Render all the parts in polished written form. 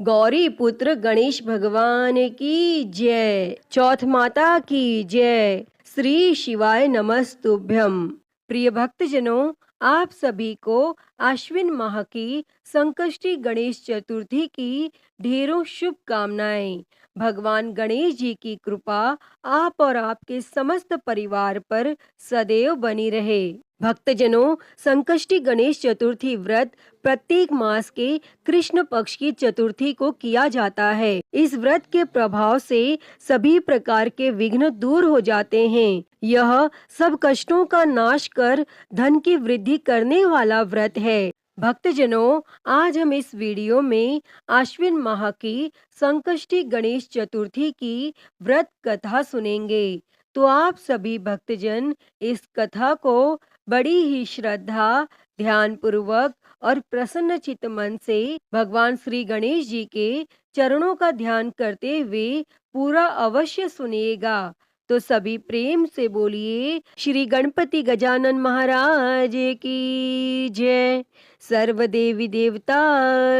गौरी पुत्र गणेश भगवान की जय। चौथ माता की जय। श्री शिवाय नमस्तुभ्यम। प्रिय भक्तजनों, आप सभी को आश्विन माह की संकष्टी गणेश चतुर्थी की ढेरों शुभकामनाएं। भगवान गणेश जी की कृपा आप और आपके समस्त परिवार पर सदैव बनी रहे। भक्तजनों, संकष्टी गणेश चतुर्थी व्रत प्रत्येक मास के कृष्ण पक्ष की चतुर्थी को किया जाता है। इस व्रत के प्रभाव से सभी प्रकार के विघ्न दूर हो जाते हैं। यह सब कष्टों का नाश कर धन की वृद्धि करने वाला व्रत है। भक्तजनों, आज हम इस वीडियो में आश्विन माह की संकष्टी गणेश चतुर्थी की व्रत कथा सुनेंगे। तो आप सभी भक्तजन इस कथा को बड़ी ही श्रद्धा, ध्यान पूर्वक और प्रसन्न चित्त मन से भगवान श्री गणेश जी के चरणों का ध्यान करते हुए पूरा अवश्य सुनिएगा। तो सभी प्रेम से बोलिए, श्री गणपति गजानन महाराज की जय। सर्व देवी देवता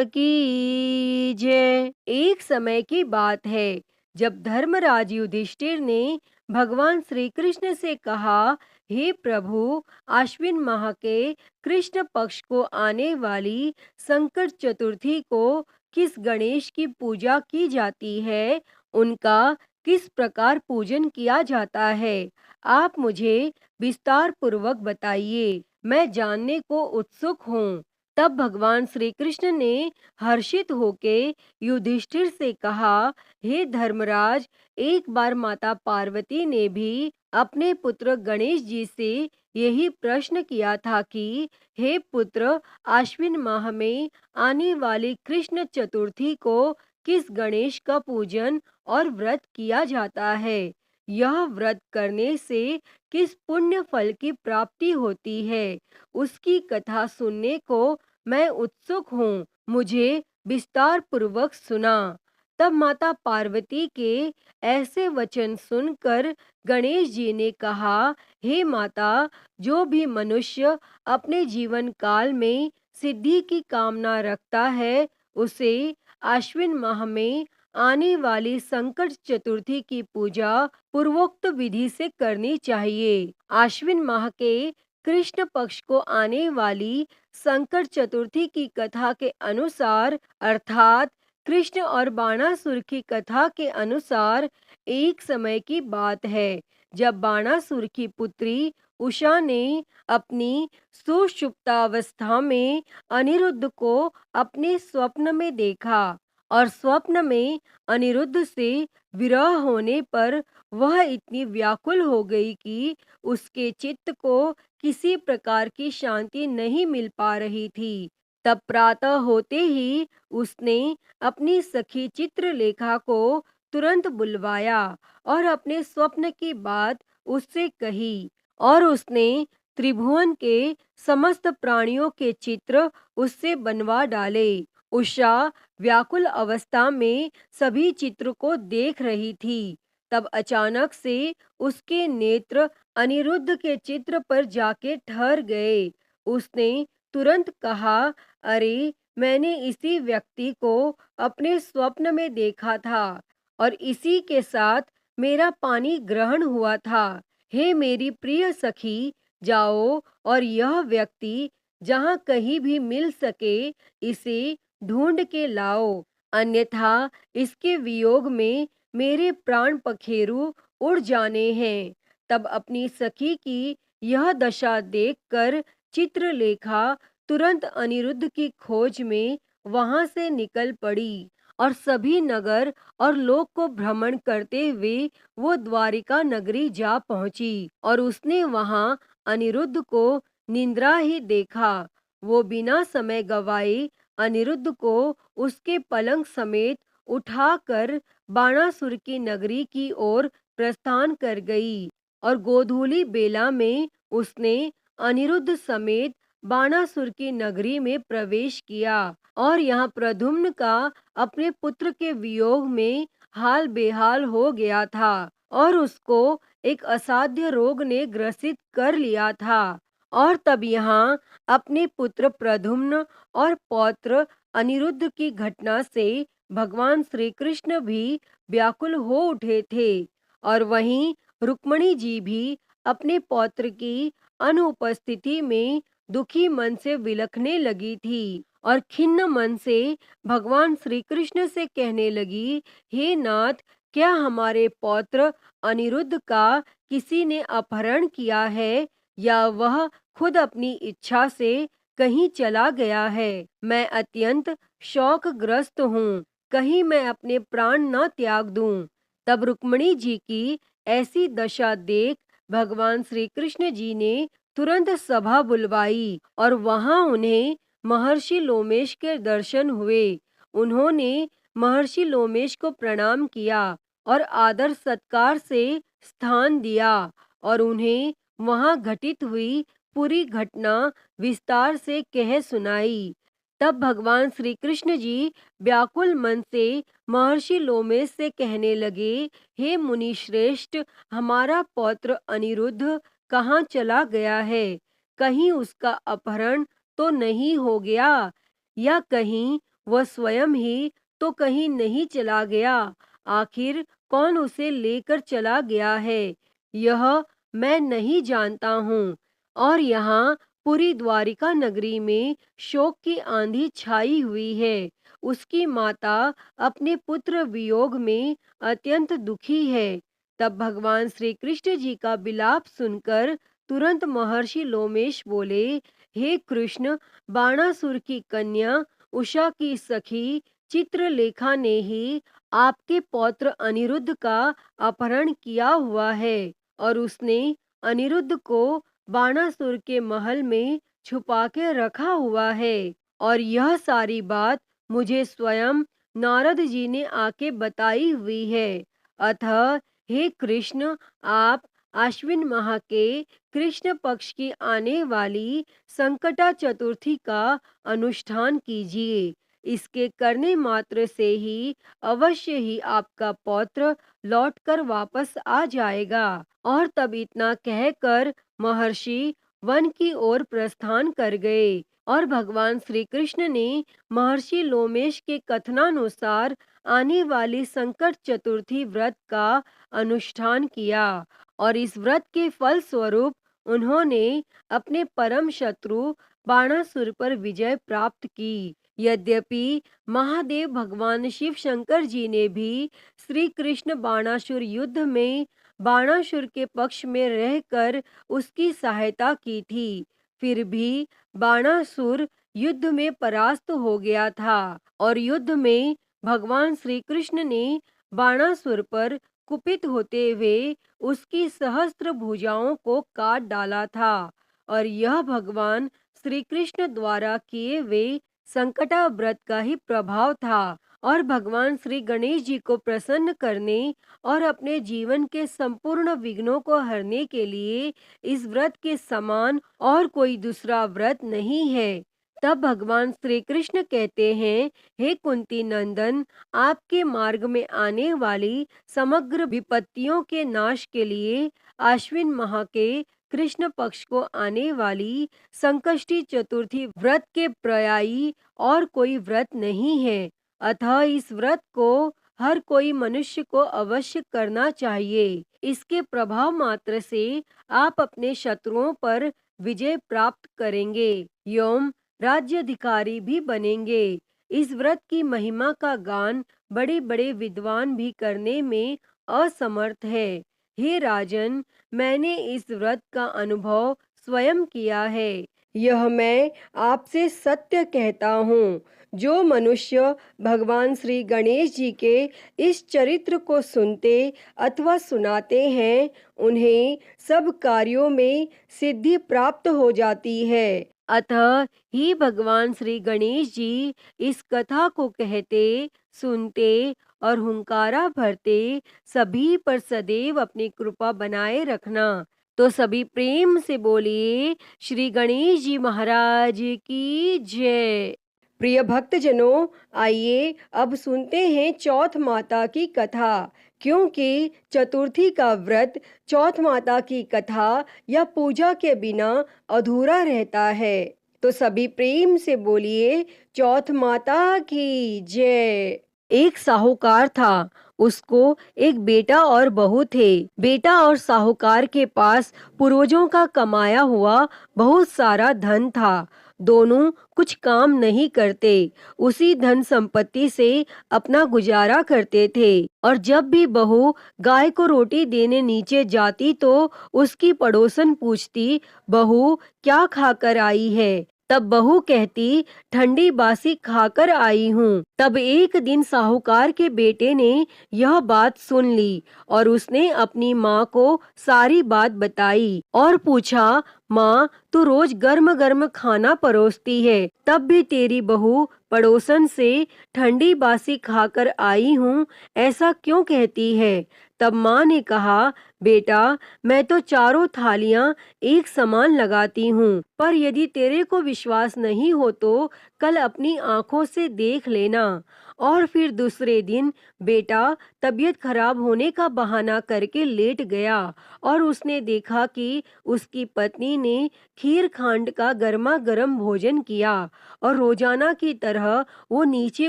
की जय। एक समय की बात है जब धर्मराज युधिष्ठिर ने भगवान श्री कृष्ण से कहा, हे प्रभु, आश्विन माह के कृष्ण पक्ष को आने वाली संकट चतुर्थी को किस गणेश की पूजा की जाती है, उनका किस प्रकार पूजन किया जाता है, आप मुझे विस्तार पूर्वक बताइए, मैं जानने को उत्सुक हूँ। तब भगवान श्री कृष्ण ने हर्षित होके युधिष्ठिर से कहा, हे धर्मराज, एक बार माता पार्वती ने भी अपने पुत्र गणेश जी से यही प्रश्न किया था कि हे पुत्र, आश्विन माह में आने वाली कृष्ण चतुर्थी को किस गणेश का पूजन और व्रत किया जाता है, यह व्रत करने से किस पुण्य फल की प्राप्ति होती है, उसकी कथा सुनने को मैं उत्सुक हूँ, मुझे विस्तार पूर्वक सुना। तब माता पार्वती के ऐसे वचन सुनकर गणेश जी ने कहा, हे माता, जो भी मनुष्य अपने जीवन काल में सिद्धि की कामना रखता है, उसे आश्विन माह में आने वाली संकट चतुर्थी की पूजा पूर्वोक्त विधि से करनी चाहिए। आश्विन माह के कृष्ण पक्ष को आने वाली संकट चतुर्थी की कथा के अनुसार, अर्थात कृष्ण और बाणासुर की कथा के अनुसार, एक समय की बात है जब बाणासुर की पुत्री उषा ने अपनी सुषुप्तावस्था में अनिरुद्ध को अपने स्वप्न में देखा और स्वप्न में अनिरुद्ध से विरह होने पर वह इतनी व्याकुल हो गई कि उसके चित्त को किसी प्रकार की शांति नहीं मिल पा रही थी। तब प्रातः होते ही उसने अपनी सखी चित्रलेखा को तुरंत बुलवाया और अपने स्वप्न की बात उससे कही और उसने त्रिभुवन के समस्त प्राणियों के चित्र उससे बनवा डाले। उषा व्याकुल अवस्था में सभी चित्र को देख रही थी। तब अचानक से उसके नेत्र अनिरुद्ध के चित्र पर जाके ठहर गए। उसने तुरंत कहा, अरे, मैंने इसी व्यक्ति को अपने स्वप्न में देखा था और इसी के साथ मेरा पानी ग्रहण हुआ था। हे मेरी प्रिय सखी, जाओ और यह व्यक्ति जहाँ कहीं भी मिल सके इसे ढूंढ के लाओ, अन्यथा इसके वियोग में मेरे प्राण पखेरु उड़ जाने हैं। तब अपनी सखी की यह दशा देखकर चित्रलेखा तुरंत अनिरुद्ध की खोज में वहां से निकल पड़ी और सभी नगर और लोक को भ्रमण करते हुए वो द्वारिका नगरी जा पहुंची और उसने वहां अनिरुद्ध को निंद्रा ही देखा। वो बिना समय गवाए अनिरुद्ध को उसके पलंग समेत उठाकर बाणासुर की नगरी की ओर प्रस्थान कर गई और गोधूली बेला में उसने अनिरुद्ध समेत बाणासुर की नगरी में प्रवेश किया और यहाँ प्रद्युम्न का अपने पुत्र के वियोग में हाल बेहाल हो गया था और उसको एक असाध्य रोग ने ग्रसित कर लिया था। और तब यहाँ अपने पुत्र प्रद्युम्न और पौत्र अनिरुद्ध की घटना से भगवान श्री कृष्ण भी व्याकुल हो उठे थे और वहीं रुक्मणी जी भी अपने पौत्र की अनुपस्थिति में दुखी मन से विलखने लगी थी और खिन्न मन से भगवान श्री कृष्ण से कहने लगी, हे नाथ, क्या हमारे पौत्र अनिरुद्ध का किसी ने अपहरण किया है या वह खुद अपनी इच्छा से कहीं चला गया है? मैं अत्यंत शोकग्रस्त हूँ, कहीं मैं अपने प्राण न त्याग दूं। तब रुक्मणी जी की ऐसी दशा देख भगवान श्री कृष्ण जी ने तुरंत सभा बुलवाई और वहां उन्हें महर्षि लोमेश के दर्शन हुए। उन्होंने महर्षि लोमेश को प्रणाम किया और आदर सत्कार से स्थान दिया और उन्हें वहां घटित हुई पूरी घटना विस्तार से कह सुनाई। तब भगवान श्री कृष्ण जी व्याकुल मन से महर्षि लोमेश से कहने लगे, हे मुनि श्रेष्ठ, हमारा पौत्र अनिरुद्ध कहाँ चला गया है? कहीं उसका अपहरण तो नहीं हो गया या कहीं वह स्वयं ही तो कहीं नहीं चला गया? आखिर कौन उसे लेकर चला गया है, यह मैं नहीं जानता हूँ। और यहाँ पूरी द्वारिका नगरी में शोक की आंधी छाई हुई है। उसकी माता अपने पुत्र वियोग में अत्यंत दुखी है। तब भगवान श्री कृष्ण जी का विलाप सुनकर तुरंत महर्षि लोमेश बोले, हे कृष्ण, बाणासुर की कन्या उषा की सखी चित्रलेखा ने ही आपके पौत्र अनिरुद्ध का अपहरण किया हुआ है और उसने अनिरुद्ध को बाणासुर के महल में छुपा के रखा हुआ है। और यह सारी बात मुझे स्वयं नारद जी ने आके बताई हुई है। अतः हे कृष्ण, आप आश्विन माह के कृष्ण पक्ष की आने वाली संकटा चतुर्थी का अनुष्ठान कीजिए। इसके करने मात्र से ही अवश्य ही आपका पौत्र लौटकर वापस आ जाएगा। और तब इतना कहकर महर्षि वन की ओर प्रस्थान कर गए और भगवान श्री कृष्ण ने महर्षि लोमेश के कथनानुसार आने वाली संकट चतुर्थी व्रत का अनुष्ठान किया और इस व्रत के फल स्वरूप उन्होंने अपने परम शत्रु बाणासुर पर विजय प्राप्त की। यद्यपि महादेव भगवान शिव शंकर जी ने भी श्री कृष्ण बाणासुर युद्ध में बाणासुर के पक्ष में रहकर उसकी सहायता की थी, फिर भी बाणासुर युद्ध में परास्त हो गया था और युद्ध में भगवान श्री कृष्ण ने बाणासुर पर कुपित होते हुए उसकी सहस्त्र भुजाओं को काट डाला था और यह भगवान श्री कृष्ण द्वारा किए हुए संकटा व्रत का ही प्रभाव था। और भगवान श्री गणेश जी को प्रसन्न करने और अपने जीवन के संपूर्ण विघ्नों को हरने के लिए इस व्रत के समान और कोई दूसरा व्रत नहीं है। तब भगवान श्री कृष्ण कहते हैं, हे कुंती नंदन, आपके मार्ग में आने वाली समग्र विपत्तियों के नाश के लिए आश्विन माह के कृष्ण पक्ष को आने वाली संकष्टी चतुर्थी व्रत के पर्यायी और कोई व्रत नहीं है। अतः इस व्रत को हर कोई मनुष्य को अवश्य करना चाहिए। इसके प्रभाव मात्र से आप अपने शत्रुओं पर विजय प्राप्त करेंगे एवं राज्याधिकारी भी बनेंगे। इस व्रत की महिमा का गान बड़े बड़े विद्वान भी करने में असमर्थ है। हे राजन, मैंने इस व्रत का अनुभव स्वयं किया है। यह मैं आपसे सत्य कहता हूँ। जो मनुष्य भगवान श्री गणेश जी के इस चरित्र को सुनते अथवा सुनाते हैं, उन्हें सब कार्यों में सिद्धि प्राप्त हो जाती है। अतः ही भगवान श्री गणेश जी इस कथा को कहते, सुनते और हुंकारा भरते सभी पर सदैव अपनी कृपा बनाए रखना। तो सभी प्रेम से बोलिए, श्री गणेश जी महाराज की जय। प्रिय भक्तजनों, आइए अब सुनते हैं चौथ माता की कथा। क्योंकि चतुर्थी का व्रत चौथ माता की कथा या पूजा के बिना अधूरा रहता है। तो सभी प्रेम से बोलिए चौथ माता की जय। एक साहूकार था, उसको एक बेटा और बहू थे। बेटा और साहूकार के पास पूर्वजों का कमाया हुआ बहुत सारा धन था। दोनों कुछ काम नहीं करते, उसी धन संपत्ति से अपना गुजारा करते थे। और जब भी बहू गाय को रोटी देने नीचे जाती तो उसकी पड़ोसन पूछती, बहू क्या खाकर आई है? तब बहू कहती, ठंडी बासी खाकर आई हूँ। तब एक दिन साहूकार के बेटे ने यह बात सुन ली और उसने अपनी माँ को सारी बात बताई और पूछा, माँ तू रोज गर्म गर्म खाना परोसती है, तब भी तेरी बहू पड़ोसन से ठंडी बासी खाकर आई हूँ ऐसा क्यों कहती है? तब माँ ने कहा, बेटा मैं तो चारों थालियां एक समान लगाती हूँ, पर यदि तेरे को विश्वास नहीं हो तो कल अपनी आंखों से देख लेना। और फिर दूसरे दिन बेटा तबीयत खराब होने का बहाना करके लेट गया और उसने देखा कि उसकी पत्नी ने खीर खांड का गर्मा गर्म भोजन किया और रोजाना की तरह वो नीचे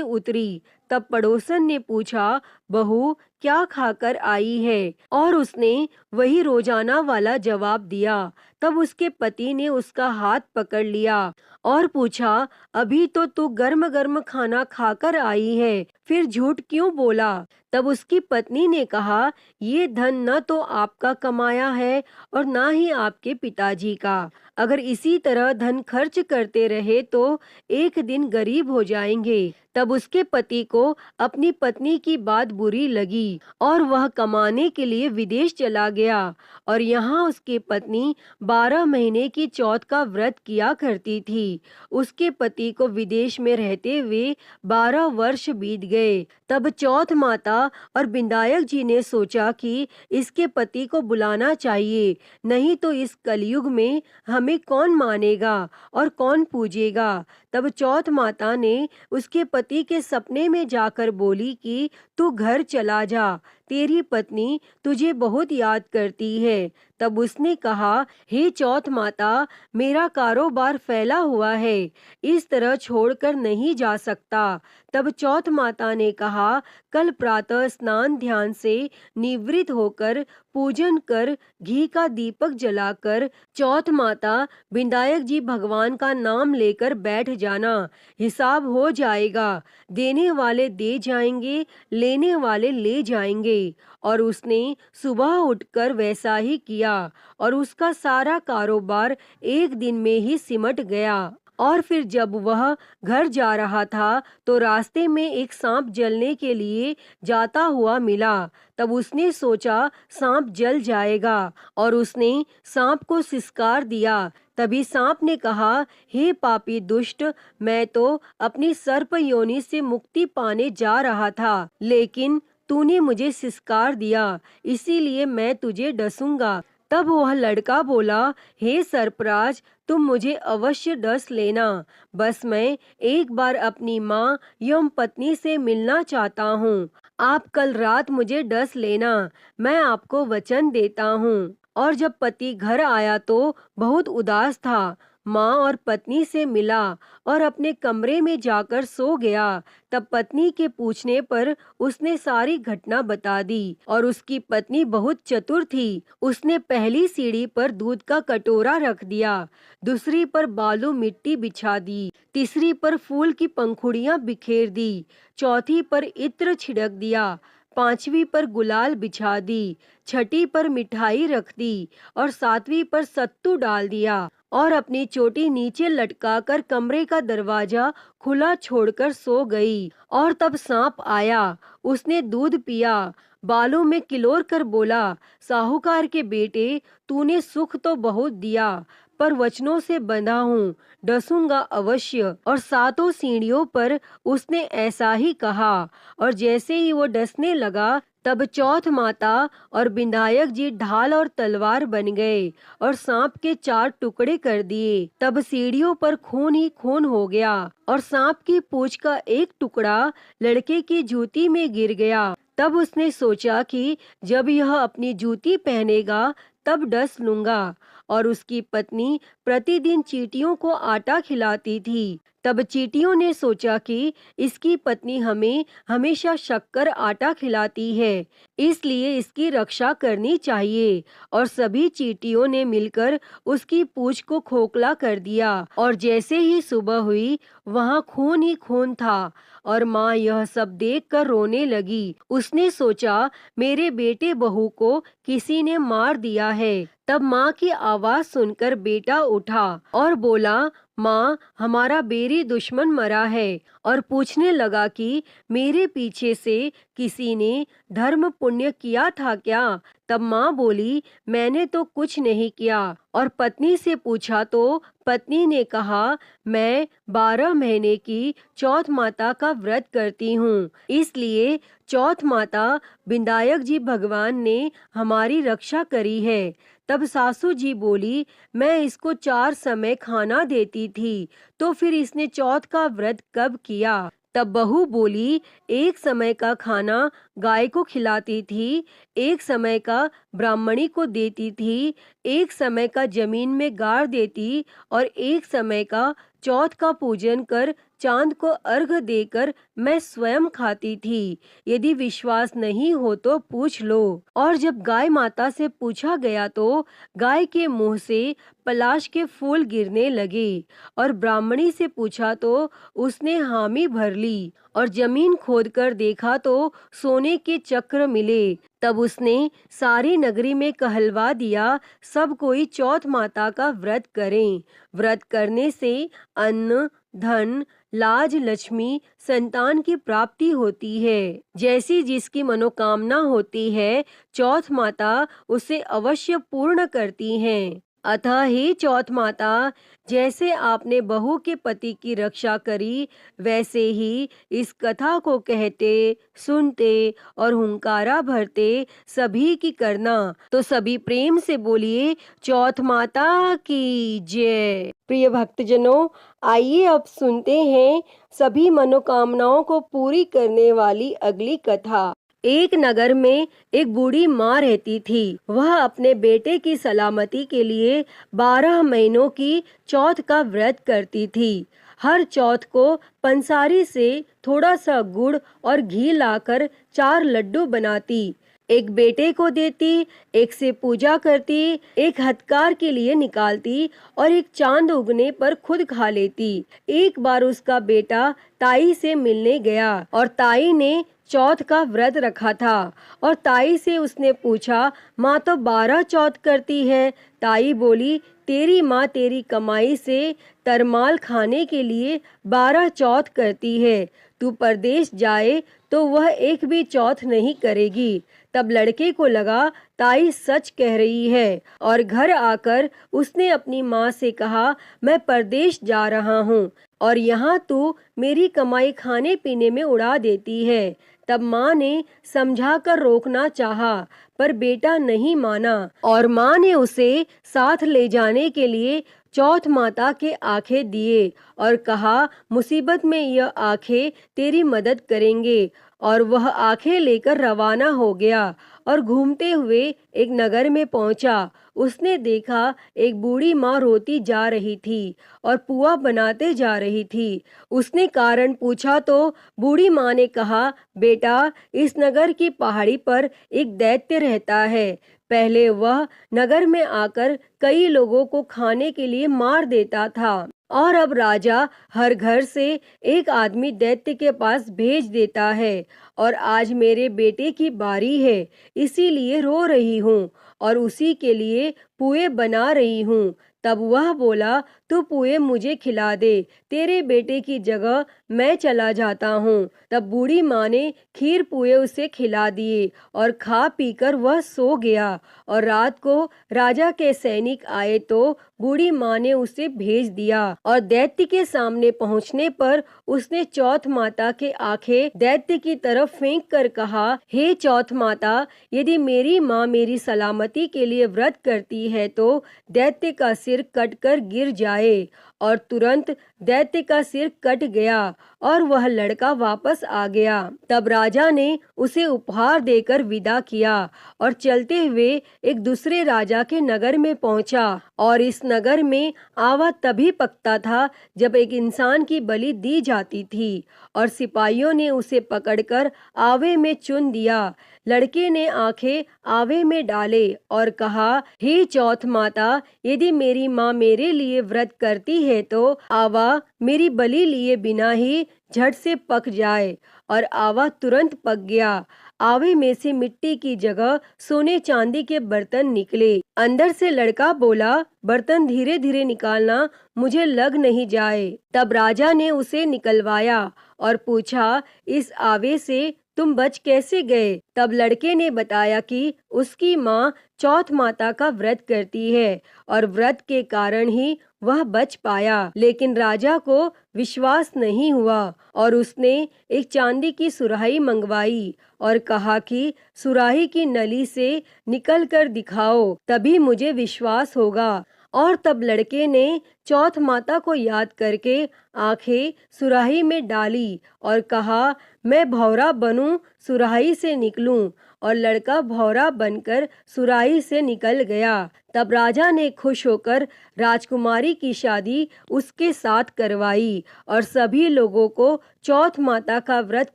उतरी। तब पड़ोसन ने पूछा, बहू क्या खाकर आई है? और उसने वही रोजाना वाला जवाब दिया। तब उसके पति ने उसका हाथ पकड़ लिया और पूछा, अभी तो तू गर्म गर्म खाना खाकर आई है, फिर झूठ क्यों बोला? तब उसकी पत्नी ने कहा, ये धन न तो आपका कमाया है और ना ही आपके पिताजी का। अगर इसी तरह धन खर्च करते रहे तो एक दिन गरीब हो जाएंगे। तब उसके पति को अपनी पत्नी की बात बुरी लगी और वह कमाने के लिए विदेश चला गया और यहाँ उसकी पत्नी 12 महीने की चौथ का व्रत किया करती थी। उसके पति को विदेश में रहते हुए 12 वर्ष बीत गए। तब चौथ माता और बिंदायक जी ने सोचा कि इसके पति को बुलाना चाहिए, नहीं तो इस कलयुग में हमें कौन मानेगा और कौन पूजेगा। तब चौथ माता ने उसके पति के सपने में जाकर बोली कि तू घर चला जा, तेरी पत्नी तुझे बहुत याद करती है। तब उसने कहा, हे चौथ माता, मेरा कारोबार फैला हुआ है, इस तरह छोड़कर नहीं जा सकता। तब चौथ माता ने कहा, कल प्रातः स्नान ध्यान से निवृत्त होकर पूजन कर घी का दीपक जलाकर चौथ माता बिंदायक जी भगवान का नाम लेकर बैठ जाना, हिसाब हो जाएगा, देने वाले दे जाएंगे, लेने वाले ले जाएंगे। और उसने सुबह उठकर वैसा ही किया और उसका सारा कारोबार एक दिन में ही सिमट गया। और फिर जब वह घर जा रहा था तो रास्ते में एक सांप जलने के लिए जाता हुआ मिला। तब उसने सोचा सांप जल जाएगा और उसने सांप को सिसकार दिया। तभी सांप ने कहा, हे पापी दुष्ट, मैं तो अपनी सर्प योनि से मुक्ति पाने जा रहा था, लेकिन तूने मुझे सिसकार दिया, इसीलिए मैं तुझे डसूंगा। तब वह लड़का बोला, हे सर्पराज, तुम मुझे अवश्य डस लेना, बस मैं एक बार अपनी माँ यम पत्नी से मिलना चाहता हूँ। आप कल रात मुझे डस लेना, मैं आपको वचन देता हूँ। और जब पति घर आया तो बहुत उदास था। माँ और पत्नी से मिला और अपने कमरे में जाकर सो गया। तब पत्नी के पूछने पर उसने सारी घटना बता दी और उसकी पत्नी बहुत चतुर थी। उसने पहली सीढ़ी पर दूध का कटोरा रख दिया, दूसरी पर बालू मिट्टी बिछा दी, तीसरी पर फूल की पंखुड़ियां बिखेर दी, चौथी पर इत्र छिड़क दिया, पांचवी पर गुलाल बिछा दी, छठी पर मिठाई रख दी और सातवीं पर सत्तू डाल दिया और अपनी चोटी नीचे लटकाकर कमरे का दरवाजा खुला छोड़कर सो गई। और तब सांप आया, उसने दूध पिया, बालों में किलोर कर बोला, साहूकार के बेटे, तूने सुख तो बहुत दिया, पर वचनों से बंधा हूँ, डसूंगा अवश्य। और सातों सीढ़ियों पर उसने ऐसा ही कहा। और जैसे ही वो डसने लगा तब चौथ माता और बिंदायक जी ढाल और तलवार बन गए और सांप के 4 टुकड़े कर दिए। तब सीढ़ियों पर खून ही खून हो गया और सांप की पूंछ का एक टुकड़ा लड़के की जूती में गिर गया। तब उसने सोचा कि जब यह अपनी जूती पहनेगा तब डस लूंगा। और उसकी पत्नी प्रतिदिन चींटियों को आटा खिलाती थी। तब चींटियों ने सोचा कि इसकी पत्नी हमें हमेशा शक्कर आटा खिलाती है, इसलिए इसकी रक्षा करनी चाहिए। और सभी चींटियों ने मिलकर उसकी पूंछ को खोखला कर दिया और जैसे ही सुबह हुई वहां खून ही खून था। और माँ यह सब देखकर रोने लगी। उसने सोचा मेरे बेटे बहू को किसी ने मार दिया है। तब माँ की आवाज सुनकर बेटा उठा और बोला, माँ, हमारा बेरी दुश्मन मरा है। और पूछने लगा कि मेरे पीछे से किसी ने धर्म पुण्य किया था क्या? तब माँ बोली, मैंने तो कुछ नहीं किया। और पत्नी से पूछा तो पत्नी ने कहा, मैं 12 महीने की चौथ माता का व्रत करती हूँ, इसलिए चौथ माता विनायक जी भगवान ने हमारी रक्षा करी है। तब सासू जी बोली, मैं इसको 4 समय खाना देती थी, तो फिर इसने चौथ का व्रत कब किया? तब बहू बोली, एक समय का खाना गाय को खिलाती थी, एक समय का ब्राह्मणी को देती थी, एक समय का जमीन में गाड़ देती और एक समय का चौथ का पूजन कर चांद को अर्घ देकर मैं स्वयं खाती थी। यदि विश्वास नहीं हो तो पूछ लो। और जब गाय माता से पूछा गया तो गाय के मुंह से पलाश के फूल गिरने लगे। और ब्राह्मणी से पूछा तो उसने हामी भर ली और जमीन खोदकर देखा तो सोने के चक्र मिले। तब उसने सारी नगरी में कहलवा दिया, सब कोई चौथ माता का व्रत करें। व्रत करने से अन्न, धन, लाज, लक्ष्मी, संतान की प्राप्ति होती है। जैसी जिसकी मनोकामना होती है, चौथ माता उसे अवश्य पूर्ण करती हैं। अतः हे चौथ माता, जैसे आपने बहू के पति की रक्षा करी, वैसे ही इस कथा को कहते, सुनते और हुंकारा भरते सभी की करना। तो सभी प्रेम से बोलिए, चौथ माता की जय। प्रिय भक्तजनों, आइए अब सुनते हैं सभी मनोकामनाओं को पूरी करने वाली अगली कथा। एक नगर में एक बूढ़ी माँ रहती थी। वह अपने बेटे की सलामती के लिए 12 महीनों की चौथ का व्रत करती थी। हर चौथ को पंसारी से थोड़ा सा गुड़ और घी लाकर 4 लड्डू बनाती, एक बेटे को देती, एक से पूजा करती, एक हथकार के लिए निकालती और एक चांद उगने पर खुद खा लेती। एक बार उसका बेटा ताई से मिलने गया और ताई ने चौथ का व्रत रखा था और ताई से उसने पूछा, माँ तो 12 चौथ करती है। ताई बोली, तेरी माँ तेरी कमाई से तरमाल खाने के लिए 12 चौथ करती है। तू परदेश जाए तो वह एक भी चौथ नहीं करेगी। तब लड़के को लगा ताई सच कह रही है और घर आकर उसने अपनी माँ से कहा, मैं परदेश जा रहा हूँ और यहाँ तू मेरी कमाई खाने पीने में उड़ा देती है। तब माँ ने समझाकर रोकना चाहा, पर बेटा नहीं माना और माँ ने उसे साथ ले जाने के लिए चौथ माता के आंखें दिए और कहा, मुसीबत में यह आंखें तेरी मदद करेंगे। और वह आंखें लेकर रवाना हो गया और घूमते हुए एक नगर में पहुंचा। उसने देखा एक बूढ़ी माँ रोती जा रही थी और पुआ बनाते जा रही थी। उसने कारण पूछा तो बूढ़ी माँ ने कहा, बेटा, इस नगर की पहाड़ी पर एक दैत्य रहता है। पहले वह नगर में आकर कई लोगों को खाने के लिए मार देता था और अब राजा हर घर से एक आदमी दैत्य के पास भेज देता है। और आज मेरे बेटे की बारी है, इसीलिए रो रही हूँ और उसी के लिए पुए बना रही हूँ। तब वह बोला, तू पुए मुझे खिला दे, तेरे बेटे की जगह मैं चला जाता हूँ। तब बूढ़ी माँ ने खीर पुए उसे खिला दिए और खा पीकर वह सो गया। और रात को राजा के सैनिक आए तो बूढ़ी माँ ने उसे भेज दिया और दैत्य के सामने पहुँचने पर उसने चौथ माता के आंखें दैत्य की तरफ फेंक कर कहा, हे चौथ माता, यदि मेरी माँ मेरी सलामती के लिए व्रत करती है तो दैत्य का सिर कटकर गिर जाए। और तुरंत दैत्य का सिर कट गया और वह लड़का वापस आ गया। तब राजा ने उसे उपहार देकर विदा किया और चलते हुए एक दूसरे राजा के नगर में पहुंचा। और इस नगर में आवा तभी पकता था जब एक इंसान की बलि दी जाती थी और सिपाहियों ने उसे पकड़कर आवे में चुन दिया। लड़के ने आंखें आवे में डाले और कहा, हे चौथ माता, यदि मेरी माँ मेरे लिए व्रत करती है तो आवा मेरी बलि लिए बिना ही झट से पक जाए। और आवा तुरंत पक गया। आवे में से मिट्टी की जगह सोने चांदी के बर्तन निकले। अंदर से लड़का बोला, बर्तन धीरे धीरे निकालना, मुझे लग नहीं जाए। तब राजा ने उसे निकलवाया और पूछा, इस आवे से तुम बच कैसे गए? तब लड़के ने बताया कि उसकी माँ चौथ माता का व्रत करती है और व्रत के कारण ही वह बच पाया। लेकिन राजा को विश्वास नहीं हुआ और उसने एक चांदी की सुराही मंगवाई और कहा कि सुराही की नली से निकल कर दिखाओ, तभी मुझे विश्वास होगा। और तब लड़के ने चौथ माता को याद करके आंखें सुराही में डाली और कहा, मैं भौरा बनूं, सुराही से निकलूं। और लड़का भौरा बनकर सुराही से निकल गया। तब राजा ने खुश होकर राजकुमारी की शादी उसके साथ करवाई और सभी लोगों को चौथ माता का व्रत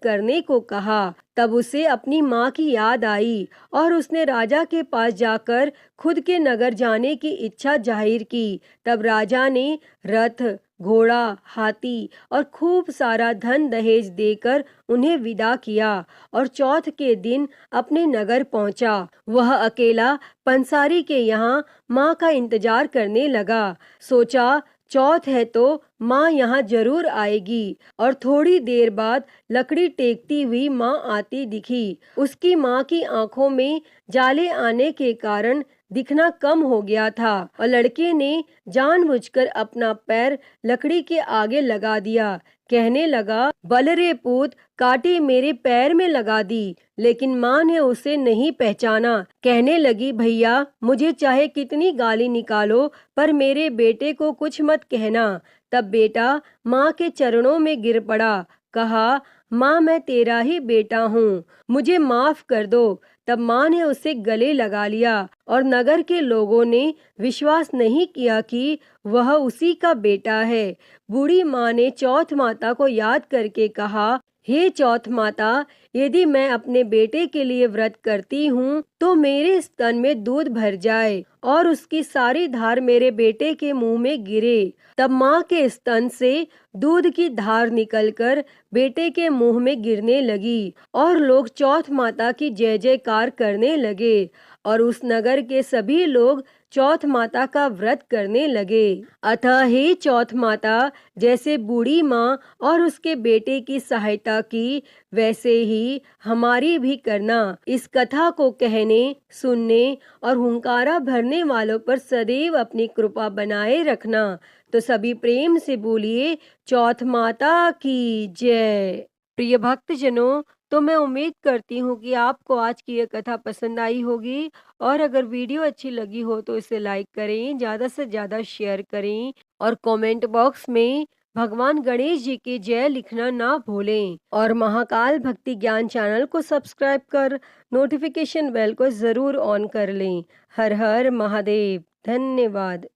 करने को कहा। तब उसे अपनी माँ की याद आई और उसने राजा के पास जाकर खुद के नगर जाने की इच्छा जाहिर की। तब राजा ने रथ, घोड़ा, हाथी और खूब सारा धन दहेज देकर उन्हें विदा किया और चौथ के दिन अपने नगर पहुंचा। वह अकेला पंसारी के यहाँ माँ का इंतजार करने लगा। सोचा, चौथ है तो माँ यहाँ जरूर आएगी। और थोड़ी देर बाद लकड़ी टेकती हुई माँ आती दिखी। उसकी माँ की आंखों में जाले आने के कारण दिखना कम हो गया था और लड़के ने जानबूझकर अपना पैर लकड़ी के आगे लगा दिया। कहने लगा, बल रे पूत, कांटे मेरे पैर में लगा दी। लेकिन माँ ने उसे नहीं पहचाना। कहने लगी, भैया, मुझे चाहे कितनी गाली निकालो पर मेरे बेटे को कुछ मत कहना। तब बेटा माँ के चरणों में गिर पड़ा। कहा, माँ, मैं तेरा ही बेटा हूँ, मुझे माफ कर दो। तब माँ ने उसे गले लगा लिया और नगर के लोगों ने विश्वास नहीं किया कि वह उसी का बेटा है। बूढ़ी माँ ने चौथ माता को याद करके कहा, हे चौथ माता, यदि मैं अपने बेटे के लिए व्रत करती हूँ तो मेरे स्तन में दूध भर जाए और उसकी सारी धार मेरे बेटे के मुंह में गिरे। तब माँ के स्तन से दूध की धार निकलकर बेटे के मुंह में गिरने लगी और लोग चौथ माता की जय जयकार करने लगे और उस नगर के सभी लोग चौथ माता का व्रत करने लगे। अतः हे चौथ माता, जैसे बूढ़ी माँ और उसके बेटे की सहायता की, वैसे ही हमारी भी करना। इस कथा को कहने, सुनने और हुंकारा भरने वालों पर सदैव अपनी कृपा बनाए रखना। तो सभी प्रेम से बोलिए, चौथ माता की जय। प्रिय भक्तजनों, तो मैं उम्मीद करती हूँ कि आपको आज की ये कथा पसंद आई होगी और अगर वीडियो अच्छी लगी हो तो इसे लाइक करें, ज़्यादा से ज़्यादा शेयर करें और कमेंट बॉक्स में भगवान गणेश जी की जय लिखना ना भूलें और महाकाल भक्ति ज्ञान चैनल को सब्सक्राइब कर नोटिफिकेशन बेल को ज़रूर ऑन कर लें। हर हर महादेव। धन्यवाद।